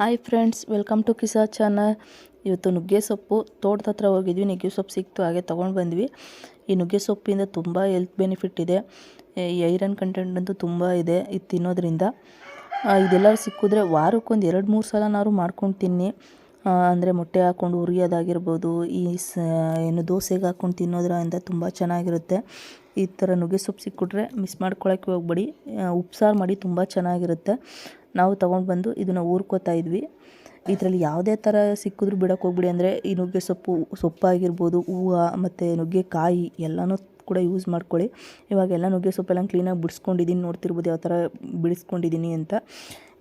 Hi friends, welcome to Kisa channel. ಇವತ್ತು ನುಗ್ಗೆ ಸೊಪ್ಪು ತೋಟದ ಹತ್ರ ಹೋಗಿದ್ವಿ. ನುಗ್ಗೆ ಸೊಪ್ಪು ಸಿಕ್ತು, ಹಾಗೆ ತೊಗೊಂಡು ಬಂದ್ವಿ. ಈ ನುಗ್ಗೆ ಸೊಪ್ಪಿಂದ ತುಂಬ ಹೆಲ್ತ್ ಬೆನಿಫಿಟ್ ಇದೆ. ಈ ಐರನ್ ಕಂಟೆಂಟ್ ಅಂತೂ ತುಂಬ ಇದೆ ಇದು ತಿನ್ನೋದ್ರಿಂದ. ಇದೆಲ್ಲರೂ ಸಿಕ್ಕಿದ್ರೆ ವಾರಕ್ಕೊಂದು 2-3 ಸಲನಾದ್ರು ಮಾಡ್ಕೊಂಡು ತಿನ್ನಿ. ಅಂದರೆ ಮೊಟ್ಟೆ ಹಾಕ್ಕೊಂಡು ಉರಿಯೋದಾಗಿರ್ಬೋದು, ಏನು ದೋಸೆಗೆ ಹಾಕ್ಕೊಂಡು ತಿನ್ನೋದ್ರಿಂದ ತುಂಬ ಚೆನ್ನಾಗಿರುತ್ತೆ. ಈ ಥರ ನುಗ್ಗೆ ಸೊಪ್ಪು ಸಿಕ್ಕಿಟ್ರೆ ಮಿಸ್ ಮಾಡ್ಕೊಳ್ಳೋಕ್ಕೆ ಹೋಗ್ಬೇಡಿ. ಉಪ್ಸಾರು ಮಾಡಿ ತುಂಬ ಚೆನ್ನಾಗಿರುತ್ತೆ. ನಾವು ತೊಗೊಂಡು ಬಂದು ಇದನ್ನು ಊರ್ಕೋತಾ ಇದ್ವಿ. ಇದರಲ್ಲಿ ಯಾವುದೇ ಥರ ಸಿಕ್ಕಿದ್ರೂ ಬಿಡೋಕ್ಕೆ ಹೋಗ್ಬಿಡಿ. ಅಂದರೆ ಈ ನುಗ್ಗೆ ಸೊಪ್ಪಾಗಿರ್ಬೋದು, ಹೂವು ಮತ್ತು ನುಗ್ಗೆಕಾಯಿ ಎಲ್ಲನೂ ಕೂಡ ಯೂಸ್ ಮಾಡ್ಕೊಳ್ಳಿ. ಇವಾಗೆಲ್ಲ ನುಗ್ಗೆ ಸೊಪ್ಪೆಲ್ಲ ಕ್ಲೀನಾಗಿ ಬಿಡಿಸ್ಕೊಂಡಿದ್ದೀನಿ, ನೋಡ್ತಿರ್ಬೋದು ಯಾವ ಥರ ಬಿಡಿಸ್ಕೊಂಡಿದ್ದೀನಿ ಅಂತ.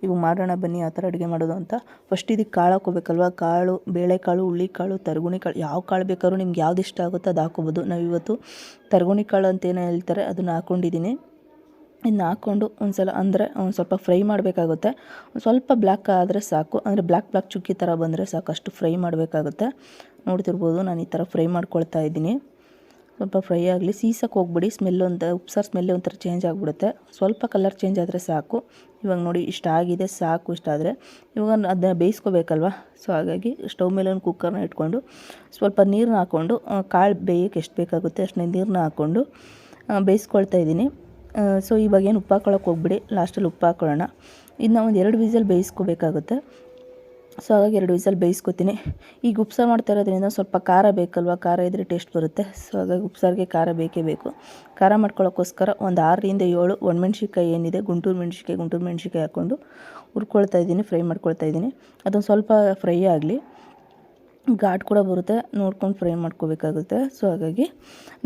ಇವು ಮಾಡೋಣ ಬನ್ನಿ ಯಾವ ಥರ ಅಡುಗೆ ಮಾಡೋದು ಅಂತ. ಫಸ್ಟ್ ಇದಕ್ಕೆ ಕಾಳು ಹಾಕೋಬೇಕಲ್ವ. ಕಾಳು, ಬೇಳೆಕಾಳು, ಹುಳ್ಳಿಕಾಳು, ತರಗುಣಿ ಕಾಳು, ಯಾವ ಕಾಳು ಬೇಕಾದ್ರೂ ನಿಮ್ಗೆ ಯಾವ್ದು ಇಷ್ಟ ಆಗುತ್ತೋ ಅದು ಹಾಕೋಬೋದು. ನಾವಿವತ್ತು ತರಗುಣಿ ಕಾಳು ಅಂತ ಏನೋ ಹೇಳ್ತಾರೆ ಅದನ್ನು ಹಾಕ್ಕೊಂಡಿದ್ದೀನಿ. ಇನ್ನು ಹಾಕ್ಕೊಂಡು ಒಂದು ಸ್ವಲ್ಪ ಫ್ರೈ ಮಾಡಬೇಕಾಗುತ್ತೆ. ಸ್ವಲ್ಪ ಬ್ಲ್ಯಾಕ್ ಆದರೆ ಸಾಕು, ಅಂದರೆ ಬ್ಲ್ಯಾಕ್ ಚುಕ್ಕಿ ಥರ ಬಂದರೆ ಸಾಕು, ಅಷ್ಟು ಫ್ರೈ ಮಾಡಬೇಕಾಗುತ್ತೆ. ನೋಡ್ತಿರ್ಬೋದು ನಾನು ಈ ಥರ ಫ್ರೈ ಮಾಡ್ಕೊಳ್ತಾ ಇದ್ದೀನಿ. ಸ್ವಲ್ಪ ಫ್ರೈ ಆಗಲಿ, ಸೀಸಕ್ಕೆ ಹೋಗ್ಬಿಡಿ. ಉಪ್ಸಾರು ಸ್ಮೆಲ್ಲೇ ಒಂಥರ ಚೇಂಜ್ ಆಗಿಬಿಡುತ್ತೆ. ಸ್ವಲ್ಪ ಕಲರ್ ಚೇಂಜ್ ಆದರೆ ಸಾಕು. ಇವಾಗ ನೋಡಿ ಇಷ್ಟ ಆಗಿದೆ, ಸಾಕು. ಇಷ್ಟಾದರೆ ಇವಾಗ ಅದನ್ನ ಬೇಯಿಸ್ಕೋಬೇಕಲ್ವ. ಸೊ ಹಾಗಾಗಿ ಸ್ಟವ್ ಮೇಲೆ ಒಂದು ಕುಕ್ಕರ್ನ ಇಟ್ಕೊಂಡು ಸ್ವಲ್ಪ ನೀರನ್ನ ಹಾಕ್ಕೊಂಡು, ಕಾಳು ಬೇಯೋಕ್ಕೆ ಎಷ್ಟು ಬೇಕಾಗುತ್ತೆ ಅಷ್ಟು ನೀರನ್ನ ಹಾಕ್ಕೊಂಡು ಬೇಯಿಸ್ಕೊಳ್ತಾ ಇದ್ದೀನಿ. ಸೊ ಇವಾಗೇನು ಉಪ್ಪು ಹಾಕೊಳ್ಳೋಕೆ ಹೋಗ್ಬಿಡಿ, ಲಾಸ್ಟಲ್ಲಿ ಉಪ್ಪು ಹಾಕೊಳ್ಳೋಣ. ಇದನ್ನ ಒಂದು 2 ವಿಸಲ್ ಬೇಯಿಸ್ಕೋಬೇಕಾಗುತ್ತೆ. ಸೊ ಹಾಗಾಗಿ 2 ವಿಸಲ್ ಬೇಯಿಸ್ಕೊತೀನಿ. ಈಗ ಉಪ್ಸಾರು ಮಾಡ್ತಾ ಇರೋದ್ರಿಂದ ಸ್ವಲ್ಪ ಖಾರ ಬೇಕಲ್ವ, ಖಾರ ಇದ್ದರೆ ಟೇಸ್ಟ್ ಬರುತ್ತೆ. ಸೊ ಹಾಗಾಗಿ ಉಪ್ಸಾರಿಗೆ ಖಾರ ಬೇಕೇ ಬೇಕು. ಖಾರ ಮಾಡ್ಕೊಳ್ಳೋಕ್ಕೋಸ್ಕರ ಒಂದು 6ರಿಂದ 7 ಒಣಮೆಣ್ಸಿಕಾಯಿ ಏನಿದೆ, ಗುಂಟೂರು ಮೆಣಸಿಕಾಯಿ ಹಾಕ್ಕೊಂಡು ಹುರ್ಕೊಳ್ತಾ ಇದ್ದೀನಿ, ಫ್ರೈ ಮಾಡ್ಕೊಳ್ತಾ ಇದ್ದೀನಿ. ಅದೊಂದು ಸ್ವಲ್ಪ ಫ್ರೈ ಆಗಲಿ, ಘಾಟ್ ಕೂಡ ಬರುತ್ತೆ, ನೋಡ್ಕೊಂಡು ಫ್ರೈ ಮಾಡ್ಕೋಬೇಕಾಗುತ್ತೆ. ಸೊ ಹಾಗಾಗಿ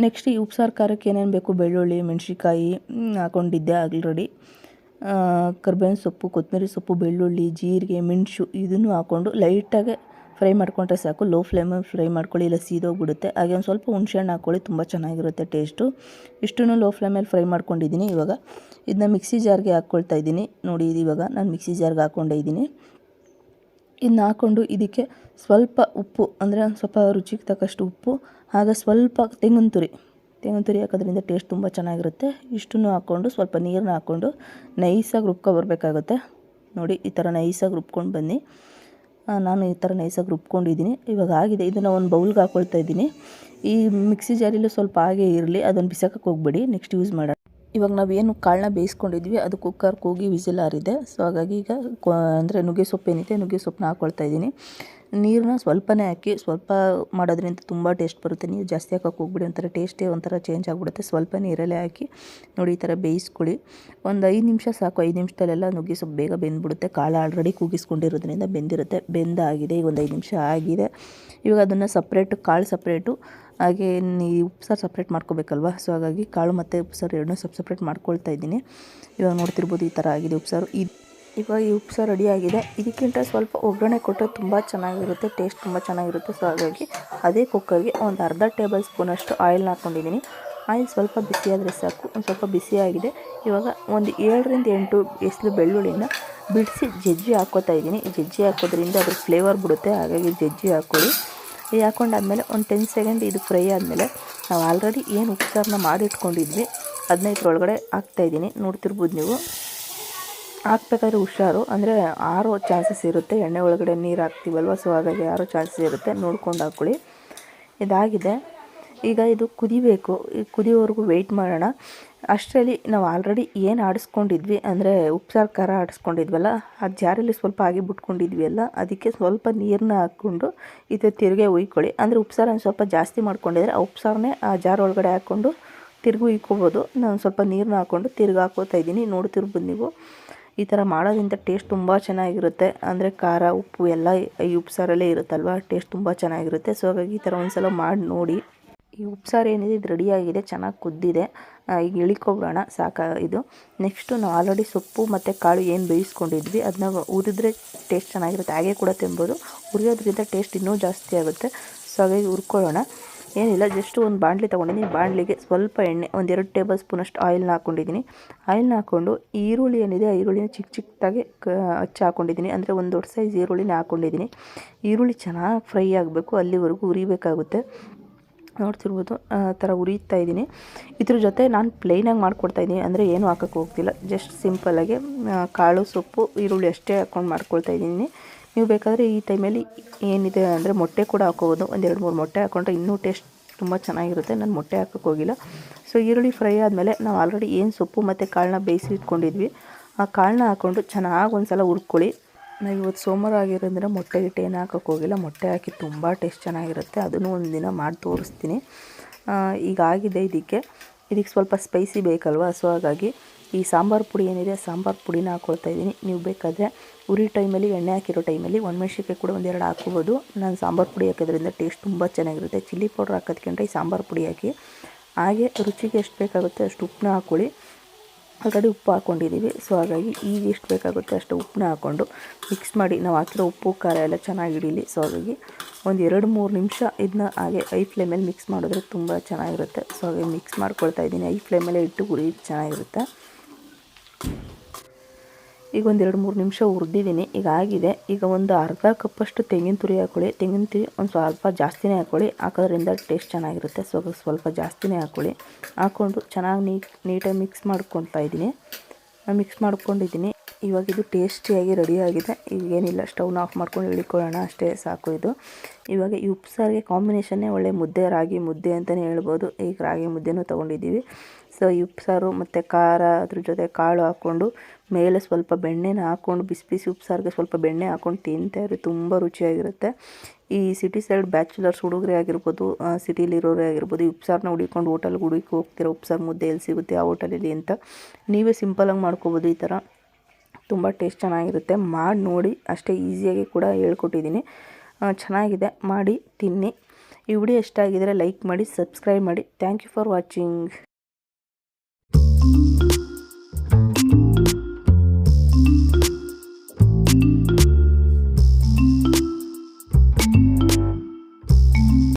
ನೆಕ್ಸ್ಟ್ ಈ ಉಪ್ಸಾರು ಖಾರಕ್ಕೆ ಏನೇನು ಬೇಕು, ಬೆಳ್ಳುಳ್ಳಿ, ಮೆಣಸಿಕಾಯಿ ಹಾಕ್ಕೊಂಡಿದ್ದೆ ಆಲ್ರೆಡಿ. ಕರ್ಬೇವಿನ ಸೊಪ್ಪು, ಕೊತ್ತಂಬರಿ ಸೊಪ್ಪು, ಬೆಳ್ಳುಳ್ಳಿ, ಜೀರಿಗೆ, ಮೆಣಸು ಇದನ್ನು ಹಾಕ್ಕೊಂಡು ಲೈಟಾಗಿ ಫ್ರೈ ಮಾಡ್ಕೊಂಡ್ರೆ ಸಾಕು. ಲೋ ಫ್ಲೇಮಲ್ಲಿ ಫ್ರೈ ಮಾಡ್ಕೊಳ್ಳಿ, ಇಲ್ಲ ಸೀದೋಗ್ಬಿಡುತ್ತೆ. ಹಾಗೆ ಒಂದು ಸ್ವಲ್ಪ ಹುಣಸೆಹಣ್ಣು ಹಾಕ್ಕೊಳ್ಳಿ, ತುಂಬ ಚೆನ್ನಾಗಿರುತ್ತೆ ಟೇಸ್ಟು. ಇಷ್ಟನ್ನು ಲೋ ಫ್ಲೇಮಲ್ಲಿ ಫ್ರೈ ಮಾಡ್ಕೊಂಡಿದ್ದೀನಿ. ಇವಾಗ ಇದನ್ನ ಮಿಕ್ಸಿ ಜಾರ್ಗೆ ಹಾಕ್ಕೊಳ್ತಾ ಇದ್ದೀನಿ. ನೋಡಿ ಇವಾಗ ನಾನು ಮಿಕ್ಸಿ ಜಾರ್ಗೆ ಹಾಕ್ಕೊಂಡೇ ಇದ್ದೀನಿ. ಇದನ್ನ ಹಾಕ್ಕೊಂಡು ಇದಕ್ಕೆ ಸ್ವಲ್ಪ ಉಪ್ಪು, ಅಂದರೆ ಒಂದು ಸ್ವಲ್ಪ ರುಚಿಗೆ ತಕ್ಕಷ್ಟು ಉಪ್ಪು, ಹಾಗೆ ಸ್ವಲ್ಪ ತೆಂಗಿನ ತುರಿ ಹಾಕೋದ್ರಿಂದ ಟೇಸ್ಟ್ ತುಂಬ ಚೆನ್ನಾಗಿರುತ್ತೆ. ಇಷ್ಟನ್ನು ಹಾಕ್ಕೊಂಡು ಸ್ವಲ್ಪ ನೀರನ್ನ ಹಾಕ್ಕೊಂಡು ನೈಸಾಗಿ ರುಬ್ಕೊಬರ್ಬೇಕಾಗುತ್ತೆ. ನೋಡಿ ಈ ಥರ ನೈಸಾಗಿ ರುಬ್ಕೊಂಡು ಬನ್ನಿ. ನಾನು ಈ ಥರ ನೈಸಾಗಿ ರುಬ್ಕೊಂಡಿದ್ದೀನಿ. ಇವಾಗ ಆಗಿದೆ. ಇದನ್ನು ಒಂದು ಬೌಲ್ಗೆ ಹಾಕ್ಕೊಳ್ತಾ ಇದ್ದೀನಿ. ಈ ಮಿಕ್ಸಿ ಜಾರಿಲೂ ಸ್ವಲ್ಪ ಹಾಗೆ ಇರಲಿ, ಅದನ್ನು ಬಿಸಾಕಕ್ಕೆ ಹೋಗ್ಬೇಡಿ, ನೆಕ್ಸ್ಟ್ ಯೂಸ್ ಮಾಡೋಣ. ಇವಾಗ ನಾವೇನು ಕಾಳನ್ನ ಬೇಯಿಸ್ಕೊಂಡಿದ್ವಿ ಅದು ಕುಕ್ಕರ್ಗೆ ಹೋಗಿ ವಿಸಿಲ್ ಆರಿದೆ. ಸೊ ಹಾಗಾಗಿ ಈಗ ಅಂದರೆ ನುಗ್ಗೆ ಸೊಪ್ಪು ಏನಿದೆ, ನುಗ್ಗೆ ಸೊಪ್ಪನ್ನ ಹಾಕ್ಕೊಳ್ತಾ ಇದ್ದೀನಿ. ನೀರನ್ನ ಸ್ವಲ್ಪನೇ ಹಾಕಿ, ಸ್ವಲ್ಪ ಮಾಡೋದ್ರಿಂದ ತುಂಬ ಟೇಸ್ಟ್ ಬರುತ್ತೆ. ನೀರು ಜಾಸ್ತಿ ಹಾಕೋಕೆ ಹೋಗ್ಬಿಡಿ, ಟೇಸ್ಟೇ ಒಂಥರ ಚೇಂಜ್ ಆಗಿಬಿಡುತ್ತೆ. ಸ್ವಲ್ಪ ನೀರಲ್ಲೇ ಹಾಕಿ ನೋಡಿ ಈ ಥರ ಬೇಯಿಸ್ಕೊಳ್ಳಿ. ಒಂದು 5 ನಿಮಿಷ ಸಾಕು. 5 ನಿಮಿಷದಲ್ಲೆಲ್ಲ ನುಗ್ಗೆ ಸೊಪ್ಪು ಬೇಗ ಬೆಂದ್ಬಿಡುತ್ತೆ. ಕಾಳು ಆಲ್ರೆಡಿ ಕೂಗಿಸ್ಕೊಂಡಿರೋದ್ರಿಂದ ಬೆಂದಿರುತ್ತೆ. ಬೆಂದಾಗಿದೆ. ಈಗ ಒಂದು 5 ನಿಮಿಷ ಆಗಿದೆ. ಇವಾಗ ಅದನ್ನು ಕಾಳು ಸಪ್ರೇಟು, ಹಾಗೆ ಈ ಉಪ್ಸಾರು ಸಪ್ರೇಟ್ ಮಾಡ್ಕೋಬೇಕಲ್ವ. ಸೊ ಹಾಗಾಗಿ ಕಾಳು ಮತ್ತು ಉಪ್ಸಾರು ಎರಡನ್ನೂ ಸಪ್ರೇಟ್ ಮಾಡ್ಕೊಳ್ತಾ ಇದ್ದೀನಿ. ಇವಾಗ ನೋಡ್ತಿರ್ಬೋದು ಈ ಥರ ಆಗಿದೆ ಉಪ್ಸಾರು. ಇವಾಗ ಈ ಉಪ್ಸಾರು ರೆಡಿ ಆಗಿದೆ. ಇದಕ್ಕಿಂತ ಸ್ವಲ್ಪ ಒಗ್ಗರಣೆ ಕೊಟ್ಟರೆ ತುಂಬ ಚೆನ್ನಾಗಿರುತ್ತೆ, ಟೇಸ್ಟ್ ತುಂಬ ಚೆನ್ನಾಗಿರುತ್ತೆ. ಸೊ ಹಾಗಾಗಿ ಅದೇ ಕುಕ್ಕರ್ಗೆ ಒಂದು ಅರ್ಧ ಟೇಬಲ್ ಸ್ಪೂನಷ್ಟು ಆಯಿಲ್ನ ಹಾಕ್ಕೊಂಡಿದ್ದೀನಿ. ಆಯಿಲ್ ಸ್ವಲ್ಪ ಬಿಸಿ ಆದರೆ ಸಾಕು. ಒಂದು ಸ್ವಲ್ಪ ಬಿಸಿಯಾಗಿದೆ. ಇವಾಗ ಒಂದು 7ರಿಂದ 8 ಎಸಳು ಬೆಳ್ಳುಳ್ಳಿನ ಬಿಡಿಸಿ ಜಜ್ಜಿ ಹಾಕ್ಕೋತಾ ಇದ್ದೀನಿ. ಜಜ್ಜಿ ಹಾಕೋದ್ರಿಂದ ಅದ್ರ ಫ್ಲೇವರ್ ಬಿಡುತ್ತೆ, ಹಾಗಾಗಿ ಜಜ್ಜಿ ಹಾಕ್ಕೊಳ್ಳಿ. ಹಾಕೊಂಡಾದ್ಮೇಲೆ ಒಂದು 10 ಸೆಕೆಂಡ್ ಇದು ಫ್ರೈ ಆದಮೇಲೆ ನಾವು ಆಲ್ರೆಡಿ ಏನು ಉಪ್ಸಾರನ್ನ ಮಾಡಿಟ್ಕೊಂಡಿದ್ವಿ ಅದನ್ನ ಇದ್ರೊಳಗಡೆ ಹಾಕ್ತಾಯಿದ್ದೀನಿ. ನೋಡ್ತಿರ್ಬೋದು ನೀವು. ಹಾಕ್ಬೇಕಾದ್ರೆ ಹುಷಾರು, ಅಂದರೆ ಆರೋ ಚಾನ್ಸಸ್ ಇರುತ್ತೆ. ಎಣ್ಣೆ ಒಳಗಡೆ ನೀರು ಹಾಕ್ತೀವಲ್ವ, ಸೊ ಹಾಗಾಗಿ ಆರೋ ಚಾನ್ಸಸ್ ಇರುತ್ತೆ, ನೋಡ್ಕೊಂಡು ಹಾಕ್ಕೊಳ್ಳಿ. ಇದಾಗಿದೆ. ಈಗ ಇದು ಕುದಿಬೇಕು. ಕುದಿಯೋವರೆಗೂ ವೆಯ್ಟ್ ಮಾಡೋಣ. ಅಷ್ಟರಲ್ಲಿ ನಾವು ಆಲ್ರೆಡಿ ಏನು ಆಡಿಸ್ಕೊಂಡಿದ್ವಿ, ಅಂದರೆ ಉಪ್ಸಾರು ಖಾರ ಆಡಿಸ್ಕೊಂಡಿದ್ವಲ್ಲ, ಆ ಜಾರಲ್ಲಿ ಸ್ವಲ್ಪ ಹಾಗೆ ಬಿಟ್ಕೊಂಡಿದ್ವಿ ಅಲ್ಲ, ಅದಕ್ಕೆ ಸ್ವಲ್ಪ ನೀರನ್ನ ಹಾಕ್ಕೊಂಡು ಇದು ತಿರುಗಿ ಉಯ್ಕೊಳ್ಳಿ. ಅಂದರೆ ಉಪ್ಸಾರನ್ನು ಸ್ವಲ್ಪ ಜಾಸ್ತಿ ಮಾಡ್ಕೊಂಡಿದ್ರೆ ಆ ಉಪ್ಸಾರನ್ನೇ ಆ ಜಾರ್ ಒಳಗಡೆ ಹಾಕ್ಕೊಂಡು ತಿರುಗಿ ಉಯ್ಕೋಬೋದು. ನಾನು ಸ್ವಲ್ಪ ನೀರನ್ನ ಹಾಕ್ಕೊಂಡು ತಿರುಗಿ ಹಾಕೋತಾ ಇದ್ದೀನಿ. ನೋಡ್ತಿರ್ಬೋದು ನೀವು. ಈ ಥರ ಮಾಡೋದ್ರಿಂದ ಟೇಸ್ಟ್ ತುಂಬ ಚೆನ್ನಾಗಿರುತ್ತೆ. ಅಂದರೆ ಖಾರ, ಉಪ್ಪು ಎಲ್ಲ ಈ ಉಪ್ಸಾರಲ್ಲೇ ಇರುತ್ತಲ್ವ, ಟೇಸ್ಟ್ ತುಂಬ ಚೆನ್ನಾಗಿರುತ್ತೆ. ಸೊ ಹಾಗಾಗಿ ಈ ಥರ ಒಂದು ಸಲ ಮಾಡಿ ನೋಡಿ. ಈ ಉಪ್ಸಾರು ಏನಿದೆ ಇದು ರೆಡಿಯಾಗಿದೆ, ಚೆನ್ನಾಗಿ ಕುದ್ದಿದೆ. ಈಗ ಇಳಿಕೊಬಿಡೋಣ, ಇದು. ನೆಕ್ಸ್ಟು ನಾವು ಆಲ್ರೆಡಿ ಸೊಪ್ಪು ಮತ್ತು ಕಾಳು ಏನು ಬೇಯಿಸ್ಕೊಂಡಿದ್ವಿ ಅದನ್ನ ಉರಿದ್ರೆ ಟೇಸ್ಟ್ ಚೆನ್ನಾಗಿರುತ್ತೆ. ಹಾಗೆ ಕೂಡ ತಿನ್ಬೋದು. ಉರಿಯೋದ್ರಿಂದ ಟೇಸ್ಟ್ ಇನ್ನೂ ಜಾಸ್ತಿ ಆಗುತ್ತೆ. ಸೊ ಹಾಗಾಗಿ ಹುರ್ಕೊಳ್ಳೋಣ. ಏನಿಲ್ಲ, ಜಸ್ಟ್ ಒಂದು ಬಾಣಲಿ ತೊಗೊಂಡಿದ್ದೀನಿ. ಬಾಣಲಿಗೆ ಸ್ವಲ್ಪ ಎಣ್ಣೆ, ಒಂದು 2 ಟೇಬಲ್ ಸ್ಪೂನಷ್ಟು ಆಯಿಲ್ನ ಹಾಕ್ಕೊಂಡಿದ್ದೀನಿ. ಆಯಿಲ್ನ ಹಾಕ್ಕೊಂಡು ಈರುಳ್ಳಿ ಏನಿದೆ ಆ ಈರುಳ್ಳಿನ ಚಿಕ್ಕದಾಗಿ ಹಚ್ಚಿ ಹಾಕ್ಕೊಂಡಿದ್ದೀನಿ. ಅಂದರೆ ಒಂದು ದೊಡ್ಡ ಸೈಜ್ ಈರುಳ್ಳಿನ ಹಾಕ್ಕೊಂಡಿದ್ದೀನಿ. ಈರುಳ್ಳಿ ಚೆನ್ನಾಗಿ ಫ್ರೈ ಆಗಬೇಕು, ಅಲ್ಲಿವರೆಗೂ ಉರಿಬೇಕಾಗುತ್ತೆ. ನೋಡ್ತಿರ್ಬೋದು ಆ ಥರ ಉರಿತಾ ಇದ್ದೀನಿ. ಇದ್ರ ಜೊತೆ ನಾನು ಪ್ಲೇನಾಗಿ ಮಾಡ್ಕೊಡ್ತಾಯಿದ್ದೀನಿ, ಅಂದರೆ ಏನೂ ಹಾಕೋಕ್ಕೆ ಹೋಗ್ತಿಲ್ಲ. ಜಸ್ಟ್ ಸಿಂಪಲ್ಲಾಗಿ ಕಾಳು, ಸೊಪ್ಪು, ಈರುಳ್ಳಿ ಅಷ್ಟೇ ಹಾಕ್ಕೊಂಡು ಮಾಡ್ಕೊಳ್ತಾ ಇದ್ದೀನಿ. ನೀವು ಬೇಕಾದರೆ ಈ ಟೈಮಲ್ಲಿ ಏನಿದೆ ಅಂದರೆ ಮೊಟ್ಟೆ ಕೂಡ ಹಾಕೋಬೋದು. ಒಂದು 2-3 ಮೊಟ್ಟೆ ಹಾಕ್ಕೊಂಡ್ರೆ ಇನ್ನೂ ಟೇಸ್ಟ್ ತುಂಬ ಚೆನ್ನಾಗಿರುತ್ತೆ. ನಾನು ಮೊಟ್ಟೆ ಹಾಕೋಕ್ಕೆ ಹೋಗಿಲ್ಲ. ಸೊ ಈರುಳ್ಳಿ ಫ್ರೈ ಆದಮೇಲೆ ನಾವು ಆಲ್ರೆಡಿ ಏನು ಸೊಪ್ಪು ಮತ್ತು ಕಾಳನ್ನ ಬೇಯಿಸಿ ಇಟ್ಕೊಂಡಿದ್ವಿ, ಆ ಕಾಳನ್ನ ಹಾಕ್ಕೊಂಡು ಚೆನ್ನಾಗಿ ಒಂದು ಸಲ ಹುರ್ಕೊಳ್ಳಿ. ನಾವು ಇವತ್ತು ಸೋಮವಾರ ಆಗಿರೋದ್ರಿಂದ ಮೊಟ್ಟೆ ಗಿಟ್ಟೆ ಏನು ಹಾಕೋಕ್ಕೆ ಹೋಗಿಲ್ಲ. ಮೊಟ್ಟೆ ಹಾಕಿ ತುಂಬ ಟೇಸ್ಟ್ ಚೆನ್ನಾಗಿರುತ್ತೆ. ಅದನ್ನು ಒಂದು ದಿನ ಮಾಡಿ ತೋರಿಸ್ತೀನಿ. ಈಗ ಆಗಿದೆ. ಇದಕ್ಕೆ ಸ್ವಲ್ಪ ಸ್ಪೈಸಿ ಬೇಕಲ್ವ, ಸೊ ಹಾಗಾಗಿ ಈ ಸಾಂಬಾರು ಪುಡಿ ಏನಿದೆ ಸಾಂಬಾರು ಪುಡಿನ ಹಾಕ್ಕೊಳ್ತಾ ಇದ್ದೀನಿ. ನೀವು ಬೇಕಾದರೆ ಉರಿ ಟೈಮಲ್ಲಿ ಎಣ್ಣೆ ಹಾಕಿರೋ ಟೈಮಲ್ಲಿ ಒಣಮೆಣ್ಸಿನ್ಕಾಯಿ ಕೂಡ 1-2 ಹಾಕ್ಕೋಬೋದು. ನಾನು ಸಾಂಬಾರು ಪುಡಿ ಹಾಕೋದ್ರಿಂದ ಟೇಸ್ಟ್ ತುಂಬ ಚೆನ್ನಾಗಿರುತ್ತೆ. ಚಿಲ್ಲಿ ಪೌಡ್ರ್ ಹಾಕೋದಕ್ಕಿಂತ ಈ ಸಾಂಬಾರು ಪುಡಿ ಹಾಕಿ. ಹಾಗೆ ರುಚಿಗೆ ಎಷ್ಟು ಬೇಕಾಗುತ್ತೆ ಅಷ್ಟು ಉಪ್ಪನ್ನ ಹಾಕ್ಕೊಳ್ಳಿ. ಆಲ್ರೆಡಿ ಉಪ್ಪು ಹಾಕ್ಕೊಂಡಿದ್ದೀವಿ, ಸೊ ಹಾಗಾಗಿ ಈಗ ಎಷ್ಟು ಬೇಕಾಗುತ್ತೆ ಅಷ್ಟು ಉಪ್ಪನ್ನ ಹಾಕ್ಕೊಂಡು ಮಿಕ್ಸ್ ಮಾಡಿ. ನಾವು ಹಾಕಿರೋ ಉಪ್ಪು ಖಾರ ಎಲ್ಲ ಚೆನ್ನಾಗಿ ಹಿಡೀಲಿ. ಸೊ ಹಾಗಾಗಿ ಒಂದು 2-3 ನಿಮಿಷ ಇದನ್ನ ಹಾಗೆ ಐ ಫ್ಲೇಮಲ್ಲಿ ಮಿಕ್ಸ್ ಮಾಡಿದ್ರೆ ತುಂಬ ಚೆನ್ನಾಗಿರುತ್ತೆ. ಸೊ ಹಾಗೆ ಮಿಕ್ಸ್ ಮಾಡ್ಕೊಳ್ತಾ ಇದ್ದೀನಿ. ಐ ಫ್ಲೇಮಲ್ಲೇ ಇಟ್ಟು ಉರಿ ಚೆನ್ನಾಗಿರುತ್ತೆ. ಈಗ ಒಂದು 2-3 ನಿಮಿಷ ಹುರಿದಿದ್ದೀನಿ. ಈಗ ಆಗಿದೆ. ಈಗ ಒಂದು ಅರ್ಧ ಕಪ್ಪಷ್ಟು ತೆಂಗಿನ ತುರಿ ಹಾಕ್ಕೊಳ್ಳಿ. ತೆಂಗಿನ ತುರಿ ಒಂದು ಸ್ವಲ್ಪ ಜಾಸ್ತಿನೇ ಹಾಕ್ಕೊಳ್ಳಿ, ಹಾಕೋದ್ರಿಂದ ಟೇಸ್ಟ್ ಚೆನ್ನಾಗಿರುತ್ತೆ. ಸೊ ಸ್ವಲ್ಪ ಜಾಸ್ತಿನೇ ಹಾಕ್ಕೊಳ್ಳಿ. ಹಾಕ್ಕೊಂಡು ಚೆನ್ನಾಗಿ ನೀಟಾಗಿ ಮಿಕ್ಸ್ ಮಾಡ್ಕೊಳ್ತಾ ಇದ್ದೀನಿ. ಮಿಕ್ಸ್ ಮಾಡ್ಕೊಂಡಿದ್ದೀನಿ. ಇವಾಗ ಇದು ಟೇಸ್ಟಿಯಾಗಿ ರೆಡಿಯಾಗಿದೆ. ಈಗೇನಿಲ್ಲ, ಸ್ಟವ್ನ ಆಫ್ ಮಾಡ್ಕೊಂಡು ಇಳಿಕೊಳ್ಳೋಣ, ಅಷ್ಟೇ ಸಾಕು ಇದು. ಇವಾಗ ಈ ಉಪ್ಸಾರಿಗೆ ಕಾಂಬಿನೇಷನ್ನೇ ಒಳ್ಳೆ ಮುದ್ದೆ, ರಾಗಿ ಮುದ್ದೆ ಅಂತಲೇ ಹೇಳ್ಬೋದು. ಈಗ ರಾಗಿ ಮುದ್ದೆನೂ ತೊಗೊಂಡಿದ್ದೀವಿ. ಸೊ ಈ ಉಪ್ಸಾರು ಮತ್ತು ಖಾರ ಅದ್ರ ಜೊತೆ ಕಾಳು ಹಾಕ್ಕೊಂಡು ಮೇಲೆ ಸ್ವಲ್ಪ ಬೆಣ್ಣೆನ ಹಾಕ್ಕೊಂಡು ಬಿಸಿ ಉಪ್ಸಾರಿಗೆ ಸ್ವಲ್ಪ ಬೆಣ್ಣೆ ಹಾಕ್ಕೊಂಡು ತಿಂತಾಯಿದ್ರೆ ತುಂಬ ರುಚಿಯಾಗಿರುತ್ತೆ. ಈ ಸಿಟಿ ಸೈಡ್ ಬ್ಯಾಚುಲರ್ಸ್ ಹುಡುಗರೇ ಆಗಿರ್ಬೋದು, ಸಿಟಿಲಿರೋರೇ ಆಗಿರ್ಬೋದು, ಈ ಉಪ್ಸಾರನ್ನ ಹುಡಿಕೊಂಡು ಹೋಟೆಲ್ಗೆ ಹೋಗ್ತಿರೋ ಉಪ್ಸಾರು ಮುದ್ದೆ ಎಲ್ಲಿ ಸಿಗುತ್ತೆ ಆ ಹೋಟೆಲಲ್ಲಿ ಅಂತ ನೀವೇ ಸಿಂಪಲಾಗಿ ಮಾಡ್ಕೋಬೋದು. ಈ ಥರ ತುಂಬ ಟೇಸ್ಟ್ ಚೆನ್ನಾಗಿರುತ್ತೆ. ಮಾಡಿ ನೋಡಿ, ಅಷ್ಟೇ ಈಸಿಯಾಗಿ ಕೂಡ ಹೇಳ್ಕೊಟ್ಟಿದ್ದೀನಿ. ಚೆನ್ನಾಗಿದೆ, ಮಾಡಿ ತಿನ್ನಿ. ಈ ವಿಡಿಯೋ ಇಷ್ಟ ಆಗಿದರೆ ಲೈಕ್ ಮಾಡಿ, ಸಬ್ಸ್ಕ್ರೈಬ್ ಮಾಡಿ. Thank you for watching.